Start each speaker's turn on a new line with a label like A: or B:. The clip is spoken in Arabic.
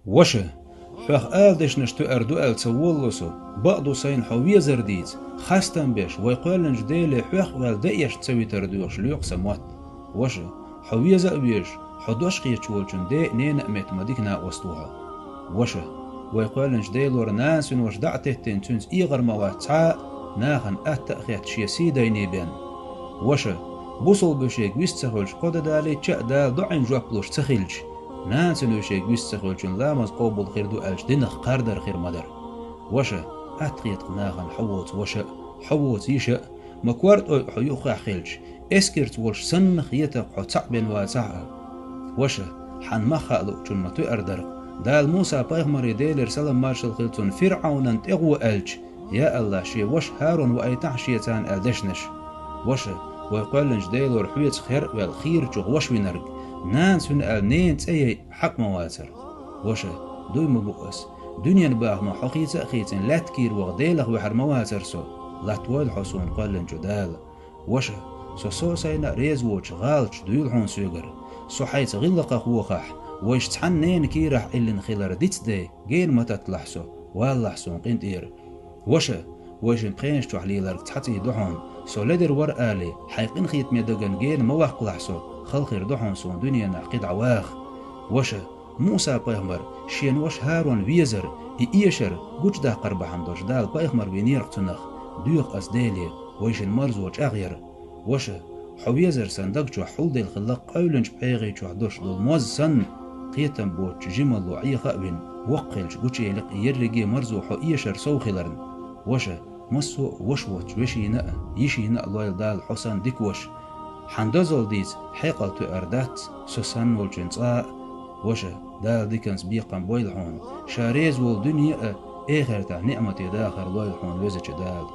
A: وشه حق آلدش نشتو أردو آل تسولوسو بعضو سين حوية زرديز خاستن بيش ويقولنج ديلي حق والدئيش تسوي تردوش ليوق سموات وشه حوية زأبيش حدوش قيتشولشن دي نين أميت مديكنا وستوها وشه ويقولنج ديلور ناس وش دعتهتين تنز إيغر موات ناخن أتأخيت شيسي ديني بين وشه بوصل بشيك ويستخلش قد دالي تشأ دال دعين جوابلوش تخيلش نانسن وشيك ويستخلشن لامز قوبل خير دو ألش دينخ قاردر خير مدر وشه أتقيت قناخن حووت وشه حووت يشأ مكوارت حيوخ خيلش اسكرت ولش سنخ يتق حتق بين واتعا وشه حن مخالو چون متو أردر دال موسى بايغمري ديلر سلام مارشل خيلتون فرعون تغو ألش يا الله شي وش هارون وأيتح شيتان ألدشنش وشه ويقولنج ديلور حويت خير والخير جو وش وينرق نان سن نين تأي حق مواتر وشه دوي مبؤس دنيا باغ ما حقيت أخيتن لا تكير وغديلغ وحر مواتر سو لا توال حسون قولن جدال وشه سو سينا ريز ووش غالش دويل حون سوغر سو حيت غلق خوخح ويش تحنين كيرح إلن خلر ديت دي غير ما تطلحسو واللحسون قنت إير وشه ويش مقينش تحليلر تحتي دحون سو لدر ور آلي حيقين خيت ميدوغن غير موح قلحسو خلخير دحون سون دنيا نعقد عواخ وشه موسى بايغمر شين وش هارون ويزر إيشر قوش ده قرب حمدوش دال بايغمر بينير تنخ ديوخ أسدالي ويشن مرزوش أغير وشه حويزر صندوق جو حول ديل خلق قولنج بحيغي جو حدوش دول موز سن قيتن بوش جمل وعي خابن وقلج قوش يلق يرقي مرزو حو إيشر سوخلرن وشه مسو وشوش وشينا يشينا لويل دال حسن ديكوش حندوزل ديز حيقل أردات سوسن والجنساء وشه دال ديكنس بيقن بويلحون شاريز والدنيا إخرتا نعمة داخر لويلحون وزج دال